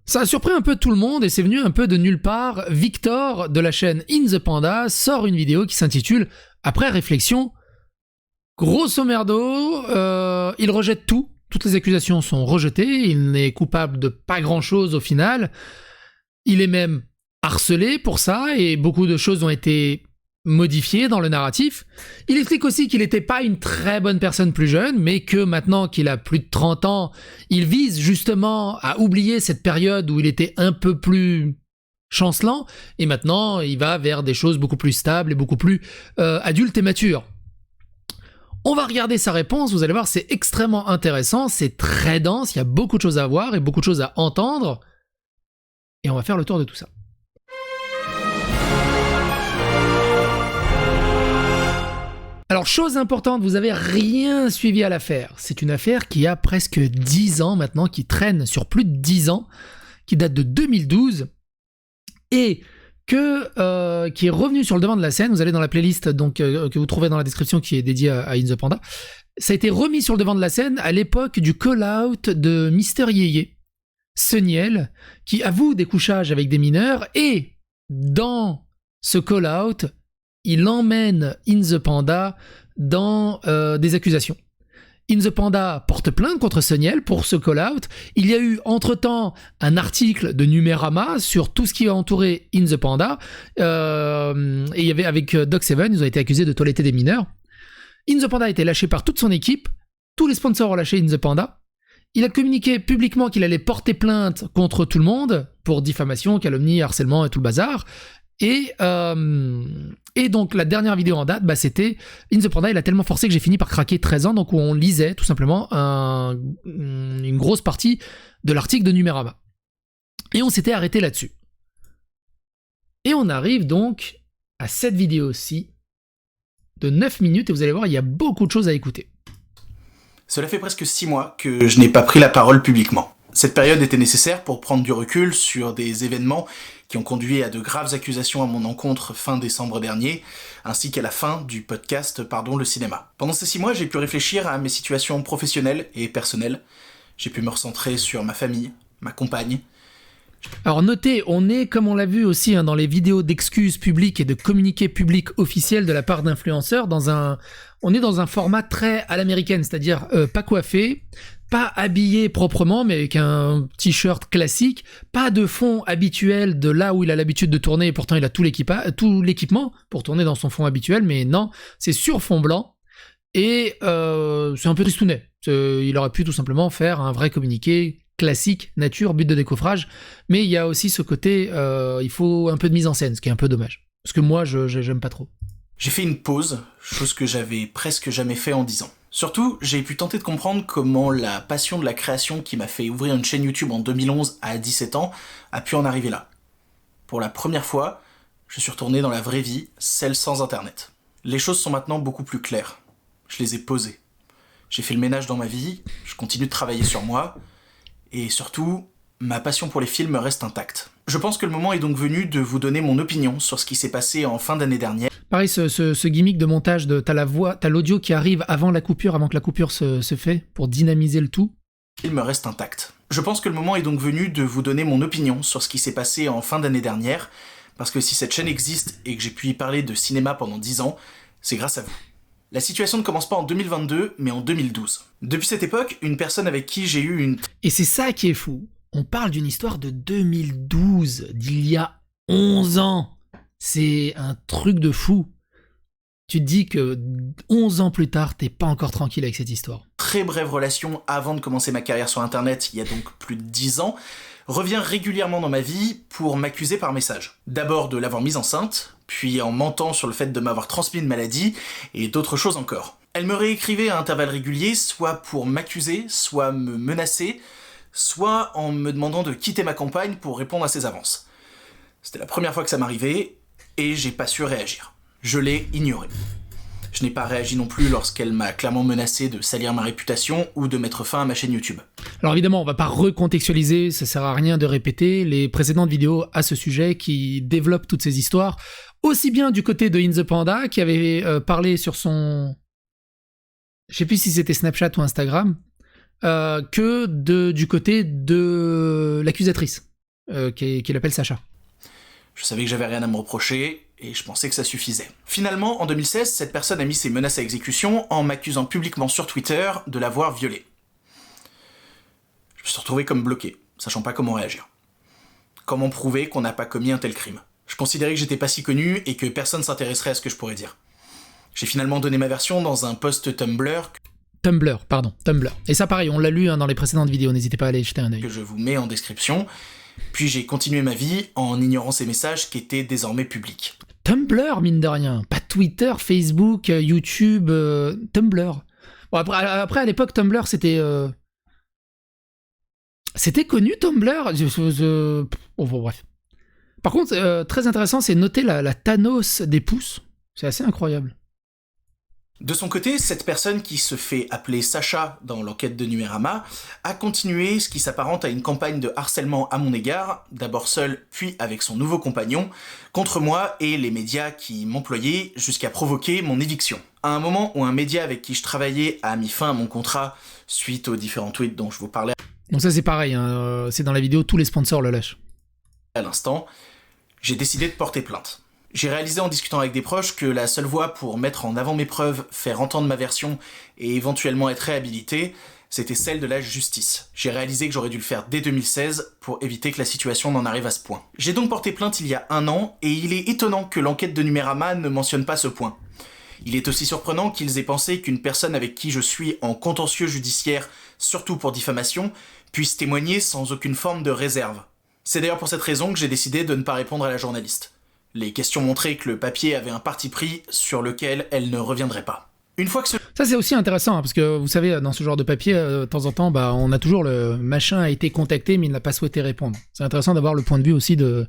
Ça a surpris un peu tout le monde et c'est venu un peu de nulle part. Victor de la chaîne In The Panda sort une vidéo qui s'intitule « Après réflexion ». Grosso merdo, il rejette tout. Toutes les accusations sont rejetées. Il n'est coupable de pas grand-chose au final. Il est même harcelé pour ça et beaucoup de choses ont été modifiées dans le narratif. Il explique aussi qu'il n'était pas une très bonne personne plus jeune, mais que maintenant qu'il a plus de 30 ans, il vise justement à oublier cette période où il était un peu plus chancelant et maintenant il va vers des choses beaucoup plus stables et beaucoup plus adultes et matures. On va regarder sa réponse, vous allez voir, c'est extrêmement intéressant, c'est très dense, il y a beaucoup de choses à voir et beaucoup de choses à entendre. Et on va faire le tour de tout ça. Alors, chose importante, vous avez rien suivi à l'affaire. C'est une affaire qui a presque 10 ans maintenant, qui traîne sur plus de 10 ans, qui date de 2012, et qui est revenu sur le devant de la scène. Vous allez dans la playlist donc, que vous trouvez dans la description qui est dédiée à In The Panda. Ça a été remis sur le devant de la scène à l'époque du call-out de Mister Yeye, Seniel, qui avoue des couchages avec des mineurs, et dans ce call-out, il emmène In The Panda dans des accusations. In The Panda porte plainte contre Seniel pour ce call-out. Il y a eu entre-temps un article de Numérama sur tout ce qui a entouré In The Panda. Et il y avait avec Doc7, ils ont été accusés de toiletter des mineurs. In The Panda a été lâché par toute son équipe. Tous les sponsors ont lâché In The Panda. Il a communiqué publiquement qu'il allait porter plainte contre tout le monde pour diffamation, calomnie, harcèlement et tout le bazar. Et donc la dernière vidéo en date, c'était In The Panda, il a tellement forcé que j'ai fini par craquer 13 ans, donc où on lisait tout simplement une grosse partie de l'article de Numérama. Et on s'était arrêté là-dessus. Et on arrive donc à cette vidéo-ci de 9 minutes, et vous allez voir, il y a beaucoup de choses à écouter. Cela fait presque 6 mois que je n'ai pas pris la parole publiquement. Cette période était nécessaire pour prendre du recul sur des événements qui ont conduit à de graves accusations à mon encontre fin décembre dernier, ainsi qu'à la fin du podcast Pardon le cinéma. Pendant ces 6 mois, j'ai pu réfléchir à mes situations professionnelles et personnelles. J'ai pu me recentrer sur ma famille, ma compagne. Alors notez, on est, comme on l'a vu aussi dans les vidéos d'excuses publiques et de communiqués publics officiels de la part d'influenceurs, on est dans un format très à l'américaine, c'est-à-dire pas coiffé, pas habillé proprement, mais avec un t-shirt classique, pas de fond habituel de là où il a l'habitude de tourner, et pourtant il a tout l'équipement pour tourner dans son fond habituel, mais non, c'est sur fond blanc, et c'est un peu tristounet. Il aurait pu tout simplement faire un vrai communiqué classique, nature, but de décoffrage, mais il y a aussi ce côté, il faut un peu de mise en scène, ce qui est un peu dommage, parce que moi, j'aime pas trop. J'ai fait une pause, chose que j'avais presque jamais fait en 10 ans. Surtout, j'ai pu tenter de comprendre comment la passion de la création qui m'a fait ouvrir une chaîne YouTube en 2011 à 17 ans a pu en arriver là. Pour la première fois, je suis retourné dans la vraie vie, celle sans internet. Les choses sont maintenant beaucoup plus claires. Je les ai posées. J'ai fait le ménage dans ma vie, je continue de travailler sur moi, et surtout, ma passion pour les films reste intacte. Je pense que le moment est donc venu de vous donner mon opinion sur ce qui s'est passé en fin d'année dernière. Pareil, ce gimmick de montage de t'as l'audio qui arrive avant que la coupure se fait, pour dynamiser le tout. Le film reste intact. Je pense que le moment est donc venu de vous donner mon opinion sur ce qui s'est passé en fin d'année dernière, parce que si cette chaîne existe et que j'ai pu y parler de cinéma pendant 10 ans, c'est grâce à vous. La situation ne commence pas en 2022, mais en 2012. Depuis cette époque, une personne avec qui j'ai eu une... Et c'est ça qui est fou. On parle d'une histoire de 2012, d'il y a 11 ans. C'est un truc de fou. Tu te dis que 11 ans plus tard, t'es pas encore tranquille avec cette histoire. Très brève relation avant de commencer ma carrière sur Internet, il y a donc plus de 10 ans, revient régulièrement dans ma vie pour m'accuser par message. D'abord de l'avoir mise enceinte, puis en mentant sur le fait de m'avoir transmis une maladie, et d'autres choses encore. Elle me réécrivait à intervalles réguliers, soit pour m'accuser, soit me menacer, soit en me demandant de quitter ma compagne pour répondre à ses avances. C'était la première fois que ça m'arrivait, et j'ai pas su réagir. Je l'ai ignorée. Je n'ai pas réagi non plus lorsqu'elle m'a clairement menacé de salir ma réputation ou de mettre fin à ma chaîne YouTube. Alors évidemment, on va pas recontextualiser, ça sert à rien de répéter les précédentes vidéos à ce sujet qui développent toutes ces histoires, aussi bien du côté de In The Panda, qui avait parlé sur son... Je sais plus si c'était Snapchat ou Instagram, que du côté de l'accusatrice. qu'il appelle Sacha. Je savais que j'avais rien à me reprocher, et je pensais que ça suffisait. Finalement, en 2016, cette personne a mis ses menaces à exécution en m'accusant publiquement sur Twitter de l'avoir violée. Je me suis retrouvé comme bloqué, sachant pas comment réagir. Comment prouver qu'on n'a pas commis un tel crime? Je considérais que j'étais pas si connu et que personne s'intéresserait à ce que je pourrais dire. J'ai finalement donné ma version dans un post Tumblr. Tumblr. Et ça pareil, on l'a lu dans les précédentes vidéos, n'hésitez pas à aller jeter un œil. Que je vous mets en description. Puis j'ai continué ma vie en ignorant ces messages qui étaient désormais publics. Tumblr, mine de rien. Pas Twitter, Facebook, YouTube, Tumblr. Bon, après, à l'époque, Tumblr, c'était... C'était connu, Tumblr. Bon, bref. Par contre, très intéressant, c'est noter la Thanos des pouces. C'est assez incroyable. De son côté, cette personne qui se fait appeler Sacha dans l'enquête de Numérama a continué ce qui s'apparente à une campagne de harcèlement à mon égard, d'abord seul, puis avec son nouveau compagnon, contre moi et les médias qui m'employaient jusqu'à provoquer mon éviction. À un moment où un média avec qui je travaillais a mis fin à mon contrat suite aux différents tweets dont je vous parlais Donc ça c'est pareil, hein, c'est dans la vidéo, tous les sponsors le lâchent. À l'instant, j'ai décidé de porter plainte. J'ai réalisé en discutant avec des proches que la seule voie pour mettre en avant mes preuves, faire entendre ma version et éventuellement être réhabilité, c'était celle de la justice. J'ai réalisé que j'aurais dû le faire dès 2016 pour éviter que la situation n'en arrive à ce point. J'ai donc porté plainte il y a 1 an et il est étonnant que l'enquête de Numérama ne mentionne pas ce point. Il est aussi surprenant qu'ils aient pensé qu'une personne avec qui je suis en contentieux judiciaire, surtout pour diffamation, puisse témoigner sans aucune forme de réserve. C'est d'ailleurs pour cette raison que j'ai décidé de ne pas répondre à la journaliste. Les questions montraient que le papier avait un parti pris sur lequel elle ne reviendrait pas. Une fois que Ça c'est aussi intéressant, hein, parce que vous savez, dans ce genre de papier, de temps en temps, on a toujours le machin a été contacté mais il n'a pas souhaité répondre. C'est intéressant d'avoir le point de vue aussi de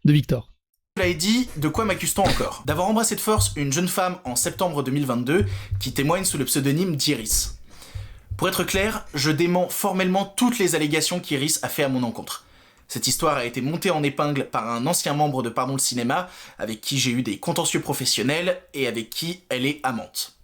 Victor. Cela est dit, de quoi m'accuse-t-on encore? D'avoir embrassé de force une jeune femme en septembre 2022 qui témoigne sous le pseudonyme d'Iris. Pour être clair, je dément formellement toutes les allégations qu'Iris a fait à mon encontre. Cette histoire a été montée en épingle par un ancien membre de Pardon le Cinéma, avec qui j'ai eu des contentieux professionnels et avec qui elle est amante.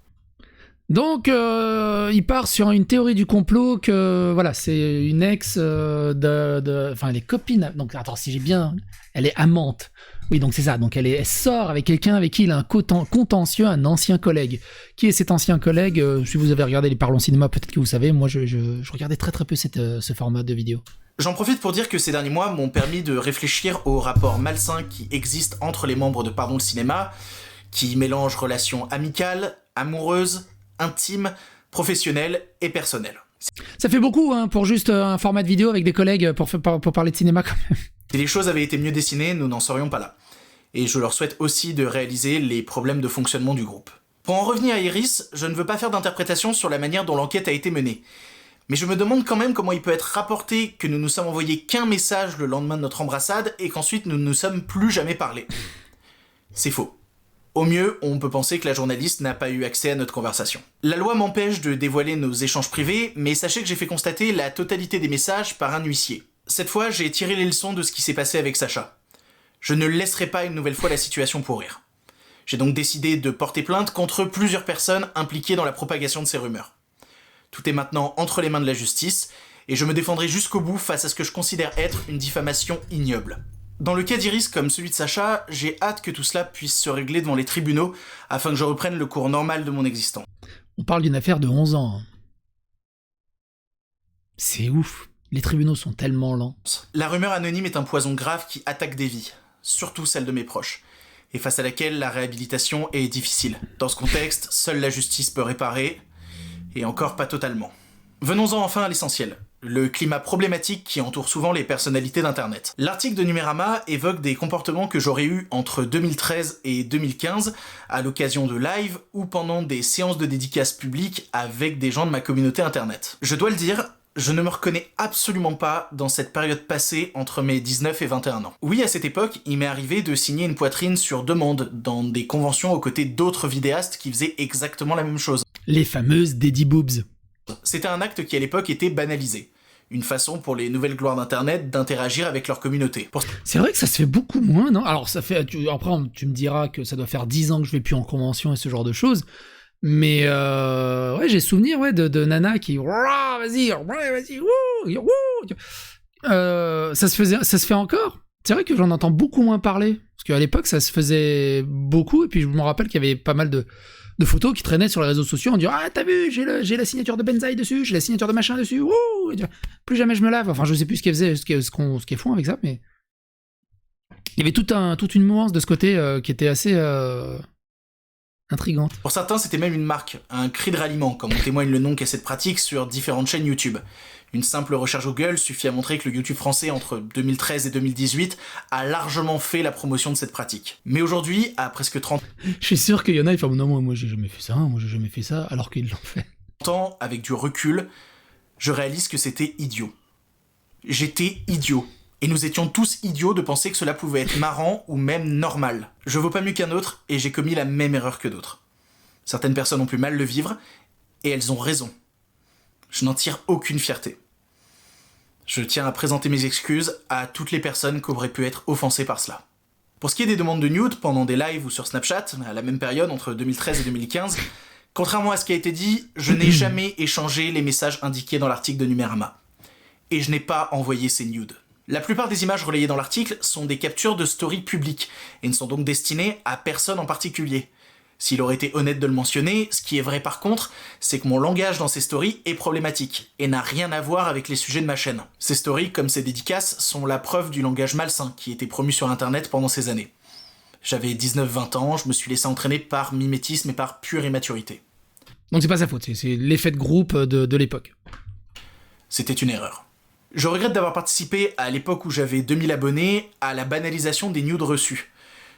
Donc, il part sur une théorie du complot que, voilà, c'est une ex enfin, elle est copine. Donc, attends, si j'ai bien... Elle est amante. Oui, donc c'est ça. Donc, elle sort avec quelqu'un avec qui il a un contentieux, un ancien collègue. Qui est cet ancien collègue? Si vous avez regardé les Parlons Cinéma, peut-être que vous savez. Moi, je regardais très très peu ce format de vidéo. J'en profite pour dire que ces derniers mois m'ont permis de réfléchir au rapport malsain qui existe entre les membres de Pardon le Cinéma, qui mélange relations amicales, amoureuses, intimes, professionnelles et personnelles. Ça fait beaucoup, hein, pour juste un format de vidéo avec des collègues pour parler de cinéma quand même. Si les choses avaient été mieux dessinées, nous n'en serions pas là. Et je leur souhaite aussi de réaliser les problèmes de fonctionnement du groupe. Pour en revenir à Iris, je ne veux pas faire d'interprétation sur la manière dont l'enquête a été menée. Mais je me demande quand même comment il peut être rapporté que nous nous sommes envoyés qu'un message le lendemain de notre embrassade et qu'ensuite nous ne nous sommes plus jamais parlé. C'est faux. Au mieux, on peut penser que la journaliste n'a pas eu accès à notre conversation. La loi m'empêche de dévoiler nos échanges privés, mais sachez que j'ai fait constater la totalité des messages par un huissier. Cette fois, j'ai tiré les leçons de ce qui s'est passé avec Sacha. Je ne laisserai pas une nouvelle fois la situation pourrir. J'ai donc décidé de porter plainte contre plusieurs personnes impliquées dans la propagation de ces rumeurs. Tout est maintenant entre les mains de la justice, et je me défendrai jusqu'au bout face à ce que je considère être une diffamation ignoble. Dans le cas d'Iris comme celui de Sacha, j'ai hâte que tout cela puisse se régler devant les tribunaux, afin que je reprenne le cours normal de mon existence. On parle d'une affaire de 11 ans. Hein. C'est ouf. Les tribunaux sont tellement lents. La rumeur anonyme est un poison grave qui attaque des vies, surtout celles de mes proches, et face à laquelle la réhabilitation est difficile. Dans ce contexte, seule la justice peut réparer, et encore pas totalement. Venons-en enfin à l'essentiel, le climat problématique qui entoure souvent les personnalités d'Internet. L'article de Numérama évoque des comportements que j'aurais eus entre 2013 et 2015, à l'occasion de live ou pendant des séances de dédicaces publiques avec des gens de ma communauté Internet. Je dois le dire, je ne me reconnais absolument pas dans cette période passée entre mes 19 et 21 ans. Oui, à cette époque, il m'est arrivé de signer une poitrine sur demande dans des conventions aux côtés d'autres vidéastes qui faisaient exactement la même chose. Les fameuses Daddy Boobs. C'était un acte qui à l'époque était banalisé. Une façon pour les nouvelles gloires d'Internet d'interagir avec leur communauté. C'est vrai que ça se fait beaucoup moins, non? Alors ça fait... Après, tu me diras que ça doit faire 10 ans que je vais plus en convention et ce genre de choses. Mais ouais, j'ai souvenir de Nana qui... Vas-y, wouh. Ça se fait encore. C'est vrai que j'en entends beaucoup moins parler. Parce qu'à l'époque, ça se faisait beaucoup. Et puis, je me rappelle qu'il y avait pas mal de photos qui traînaient sur les réseaux sociaux en disant ah, t'as vu, j'ai la signature de Benzaï dessus, j'ai la signature de machin dessus. Wouh, plus jamais je me lave. Enfin, je sais plus ce qu'ils faisaient, ce qu'ils font avec ça, mais il y avait toute une mouvance de ce côté qui était assez intrigante. Pour certains, c'était même une marque, un cri de ralliement, comme en témoigne le nom qu'a cette pratique sur différentes chaînes YouTube. Une simple recherche Google suffit à montrer que le YouTube français entre 2013 et 2018 a largement fait la promotion de cette pratique. Mais aujourd'hui, à presque 30 Je suis sûr qu'il y en a, ils font non, moi j'ai jamais fait ça, alors qu'ils l'ont fait. ans, avec du recul, je réalise que c'était idiot. J'étais idiot. Et nous étions tous idiots de penser que cela pouvait être marrant ou même normal. Je vaux pas mieux qu'un autre et j'ai commis la même erreur que d'autres. Certaines personnes ont pu mal le vivre et elles ont raison. Je n'en tire aucune fierté. Je tiens à présenter mes excuses à toutes les personnes qui auraient pu être offensées par cela. Pour ce qui est des demandes de nudes pendant des lives ou sur Snapchat, à la même période entre 2013 et 2015, contrairement à ce qui a été dit, je n'ai jamais échangé les messages indiqués dans l'article de Numérama. Et je n'ai pas envoyé ces nudes. La plupart des images relayées dans l'article sont des captures de stories publiques et ne sont donc destinées à personne en particulier. S'il aurait été honnête de le mentionner, ce qui est vrai par contre, c'est que mon langage dans ces stories est problématique et n'a rien à voir avec les sujets de ma chaîne. Ces stories, comme ces dédicaces, sont la preuve du langage malsain qui était promu sur internet pendant ces années. J'avais 19-20 ans, je me suis laissé entraîner par mimétisme et par pure immaturité. Donc c'est pas sa faute, c'est l'effet de groupe de l'époque. C'était une erreur. Je regrette d'avoir participé, à l'époque où j'avais 2000 abonnés, à la banalisation des nudes reçus.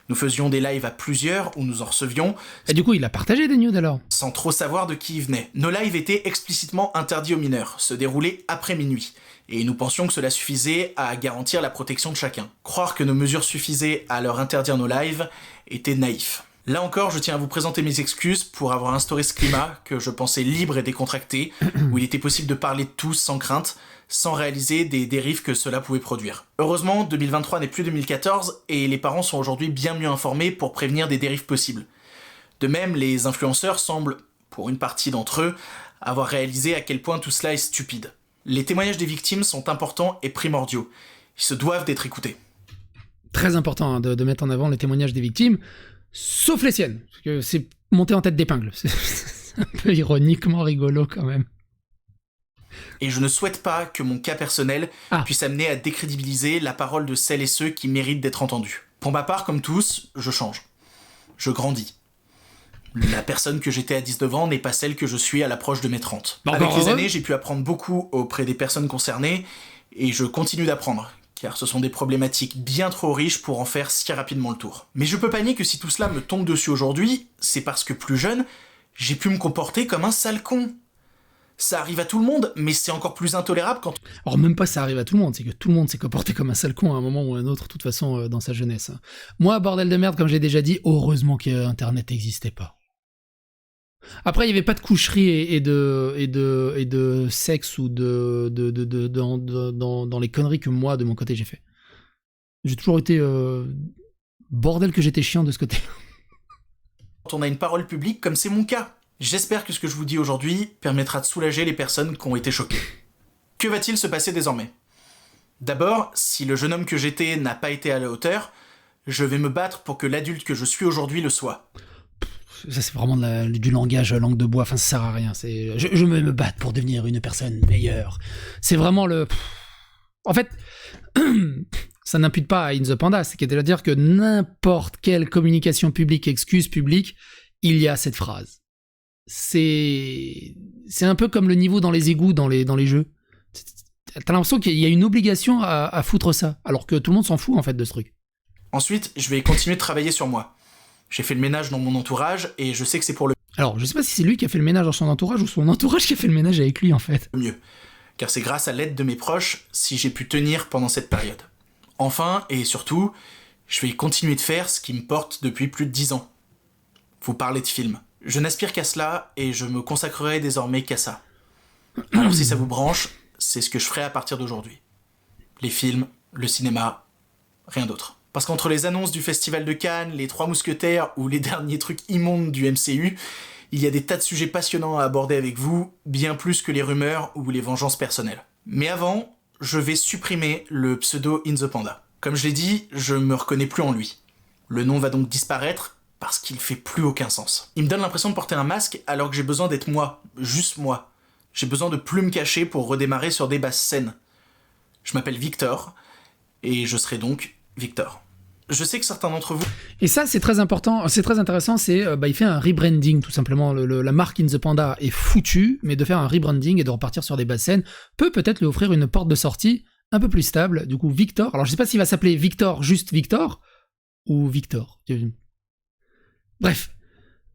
Nous faisions des lives à plusieurs, où nous en recevions... Et du coup, il a partagé des nudes alors ? Sans trop savoir de qui ils venaient. Nos lives étaient explicitement interdits aux mineurs, se déroulaient après minuit. Et nous pensions que cela suffisait à garantir la protection de chacun. Croire que nos mesures suffisaient à leur interdire nos lives était naïf. Là encore, je tiens à vous présenter mes excuses pour avoir instauré ce climat que je pensais libre et décontracté, où il était possible de parler de tout sans crainte, sans réaliser des dérives que cela pouvait produire. Heureusement, 2023 n'est plus 2014, et les parents sont aujourd'hui bien mieux informés pour prévenir des dérives possibles. De même, les influenceurs semblent, pour une partie d'entre eux, avoir réalisé à quel point tout cela est stupide. Les témoignages des victimes sont importants et primordiaux. Ils se doivent d'être écoutés. Très important de mettre en avant les témoignages des victimes, sauf les siennes, parce que c'est monté en tête d'épingle. C'est un peu ironiquement rigolo quand même. Et je ne souhaite pas que mon cas personnel puisse amener à décrédibiliser la parole de celles et ceux qui méritent d'être entendus. Pour ma part, comme tous, je change. Je grandis. La personne que j'étais à 19 ans n'est pas celle que je suis à l'approche de mes 30. Avec les années, j'ai pu apprendre beaucoup auprès des personnes concernées, et je continue d'apprendre, car ce sont des problématiques bien trop riches pour en faire si rapidement le tour. Mais je peux pas nier que si tout cela me tombe dessus aujourd'hui, c'est parce que plus jeune, j'ai pu me comporter comme un sale con. Ça arrive à tout le monde, mais c'est encore plus intolérable quand... Alors même pas ça arrive à tout le monde, c'est que tout le monde s'est comporté comme un sale con à un moment ou à un autre, de toute façon, dans sa jeunesse. Moi, bordel de merde, comme j'ai déjà dit, heureusement qu'Internet n'existait pas. Après, il n'y avait pas de coucherie et de sexe ou dans les conneries que moi, de mon côté, j'ai fait. J'ai toujours été... bordel que j'étais chiant de ce côté-là. Quand on a une parole publique, comme c'est mon cas. J'espère que ce que je vous dis aujourd'hui permettra de soulager les personnes qui ont été choquées. Que va-t-il se passer désormais ? D'abord, si le jeune homme que j'étais n'a pas été à la hauteur, je vais me battre pour que l'adulte que je suis aujourd'hui le soit. Ça, c'est vraiment du langage langue de bois, enfin ça sert à rien. Je vais me battre pour devenir une personne meilleure. C'est vraiment le... En fait, ça n'impute pas à In the Panda, c'est-à-dire que n'importe quelle communication publique, excuse publique, il y a cette phrase. C'est un peu comme le niveau dans les égouts dans les jeux. T'as l'impression qu'il y a une obligation à foutre ça, alors que tout le monde s'en fout en fait de ce truc. Ensuite, je vais continuer de travailler sur moi. J'ai fait le ménage dans mon entourage et je sais que c'est pour le... Alors, je sais pas si c'est lui qui a fait le ménage dans son entourage ou son entourage qui a fait le ménage avec lui en fait. Mieux. Car c'est grâce à l'aide de mes proches si j'ai pu tenir pendant cette période. Enfin, et surtout, je vais continuer de faire ce qui me porte depuis plus de 10 ans. Vous parlez de films. Je n'aspire qu'à cela et je me consacrerai désormais qu'à ça. Alors si ça vous branche, c'est ce que je ferai à partir d'aujourd'hui. Les films, le cinéma, rien d'autre. Parce qu'entre les annonces du Festival de Cannes, les 3 Mousquetaires ou les derniers trucs immondes du MCU, il y a des tas de sujets passionnants à aborder avec vous, bien plus que les rumeurs ou les vengeances personnelles. Mais avant, je vais supprimer le pseudo In The Panda. Comme je l'ai dit, je me reconnais plus en lui. Le nom va donc disparaître parce qu'il fait plus aucun sens. Il me donne l'impression de porter un masque alors que j'ai besoin d'être moi, juste moi. J'ai besoin de plus me cacher pour redémarrer sur des basses scènes. Je m'appelle Victor, et je serai donc Victor. Je sais que certains d'entre vous... Et ça, c'est très important, c'est très intéressant, il fait un rebranding, tout simplement. La marque In The Panda est foutue, mais de faire un rebranding et de repartir sur des basses scènes peut-être lui offrir une porte de sortie un peu plus stable. Du coup, Victor, alors je sais pas s'il va s'appeler Victor, juste Victor, ou Victor. Bref.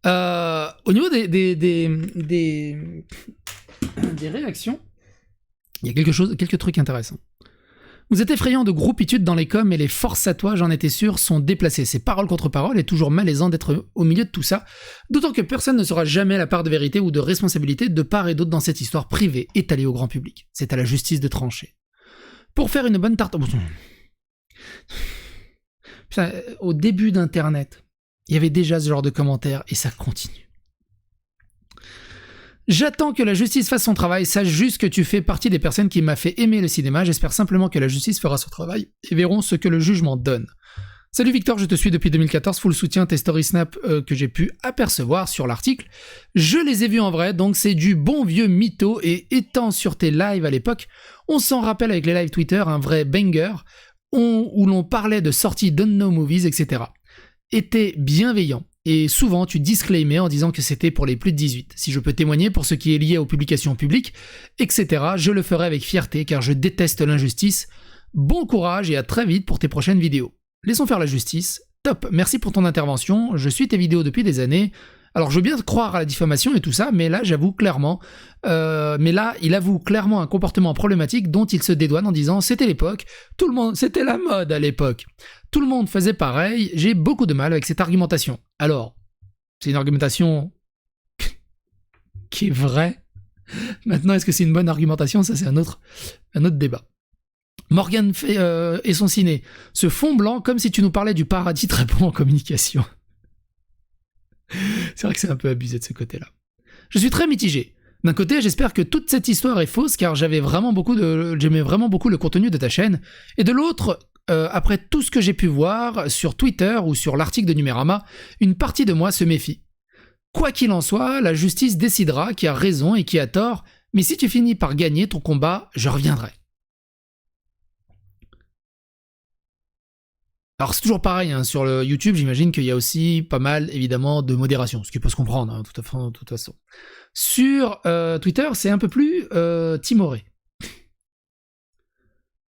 Au niveau des réactions, il y a quelques trucs intéressants. Vous êtes effrayant de groupitude dans les coms et les forces à toi, j'en étais sûr, sont déplacées. C'est parole contre parole et toujours malaisant d'être au milieu de tout ça. D'autant que personne ne saura jamais la part de vérité ou de responsabilité de part et d'autre dans cette histoire privée étalée au grand public. C'est à la justice de trancher. Pour faire une bonne tarte... Putain, au début d'Internet, il y avait déjà ce genre de commentaires et ça continue. J'attends que la justice fasse son travail, sache juste que tu fais partie des personnes qui m'a fait aimer le cinéma, j'espère simplement que la justice fera son travail et verront ce que le jugement donne. Salut Victor, je te suis depuis 2014, full soutien, tes story snap que j'ai pu apercevoir sur l'article. Je les ai vus en vrai, donc c'est du bon vieux mytho et étant sur tes lives à l'époque, on s'en rappelle avec les lives Twitter, un vrai banger, où l'on parlait de sorties d'unknown movies, etc. Était bienveillant. Et souvent, tu disclaimais en disant que c'était pour les plus de 18. Si je peux témoigner pour ce qui est lié aux publications publiques, etc., je le ferai avec fierté car je déteste l'injustice. Bon courage et à très vite pour tes prochaines vidéos. Laissons faire la justice. Top, merci pour ton intervention. Je suis tes vidéos depuis des années. Alors, je veux bien croire à la diffamation et tout ça, mais là, j'avoue clairement... il avoue clairement un comportement problématique dont il se dédouane en disant « C'était l'époque, tout le monde... C'était la mode à l'époque. Tout le monde faisait pareil, j'ai beaucoup de mal avec cette argumentation. » Alors, c'est une argumentation qui est vraie. Maintenant, est-ce que c'est une bonne argumentation ? Ça, c'est un autre débat. Morgan et son ciné. Ce fond blanc, comme si tu nous parlais du paradis très bon en communication. C'est vrai que c'est un peu abusé de ce côté-là. Je suis très mitigé. D'un côté, j'espère que toute cette histoire est fausse, car j'aimais vraiment beaucoup le contenu de ta chaîne. Et de l'autre, après tout ce que j'ai pu voir sur Twitter ou sur l'article de Numérama, une partie de moi se méfie. Quoi qu'il en soit, la justice décidera qui a raison et qui a tort, mais si tu finis par gagner ton combat, je reviendrai. Alors c'est toujours pareil, hein, sur le YouTube, j'imagine qu'il y a aussi pas mal, évidemment, de modération, ce qui peut se comprendre, hein, de toute façon. Sur Twitter, c'est un peu plus timoré.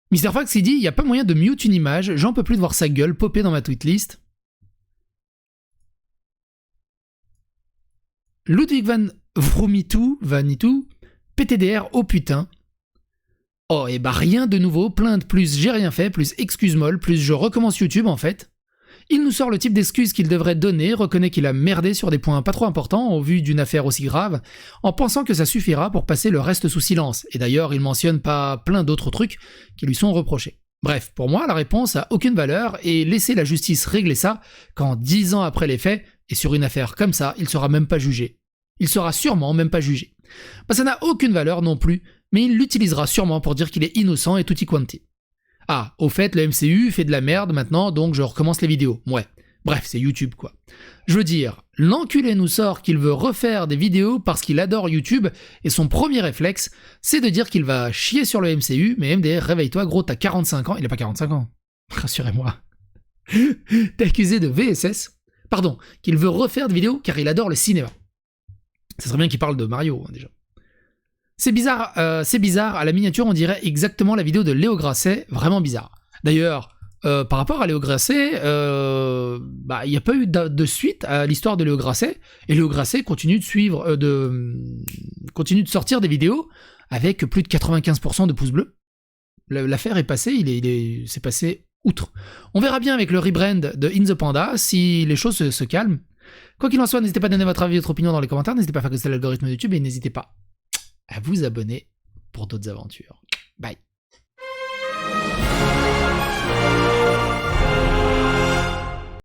Mr. Fox, il dit, il n'y a pas moyen de mute une image, j'en peux plus de voir sa gueule popper dans ma tweetlist. Ludwig van Vanitou, PTDR, oh putain. Oh, et bah rien de nouveau, plainte plus j'ai rien fait, plus excuse molle, plus je recommence YouTube en fait. Il nous sort le type d'excuses qu'il devrait donner, reconnaît qu'il a merdé sur des points pas trop importants au vu d'une affaire aussi grave, en pensant que ça suffira pour passer le reste sous silence. Et d'ailleurs, il mentionne pas plein d'autres trucs qui lui sont reprochés. Bref, pour moi, la réponse a aucune valeur et laisser la justice régler ça quand 10 ans après les faits, et sur une affaire comme ça, il sera même pas jugé. Il sera sûrement même pas jugé. Bah, ça n'a aucune valeur non plus, mais il l'utilisera sûrement pour dire qu'il est innocent et tutti quanti. Ah, au fait, le MCU fait de la merde maintenant, donc je recommence les vidéos. Ouais. Bref, c'est YouTube, quoi. Je veux dire, l'enculé nous sort qu'il veut refaire des vidéos parce qu'il adore YouTube, et son premier réflexe, c'est de dire qu'il va chier sur le MCU, mais MDR, réveille-toi, gros, t'as 45 ans. Il a pas 45 ans. Rassurez-moi. T'es accusé de VSS. Pardon, qu'il veut refaire des vidéos car il adore le cinéma. Ça serait bien qu'il parle de Mario, hein, déjà. C'est bizarre, à la miniature, on dirait exactement la vidéo de Léo Grasset, vraiment bizarre. D'ailleurs, par rapport à Léo Grasset, il n'y a pas eu de suite à l'histoire de Léo Grasset, et Léo Grasset continue de sortir des vidéos avec plus de 95% de pouces bleus. L'affaire est passée, c'est passé outre. On verra bien avec le rebrand de In The Panda si les choses se calment. Quoi qu'il en soit, n'hésitez pas à donner votre avis et votre opinion dans les commentaires, n'hésitez pas à faire que c'est l'algorithme de YouTube, et n'hésitez pas à vous abonner pour d'autres aventures. Bye.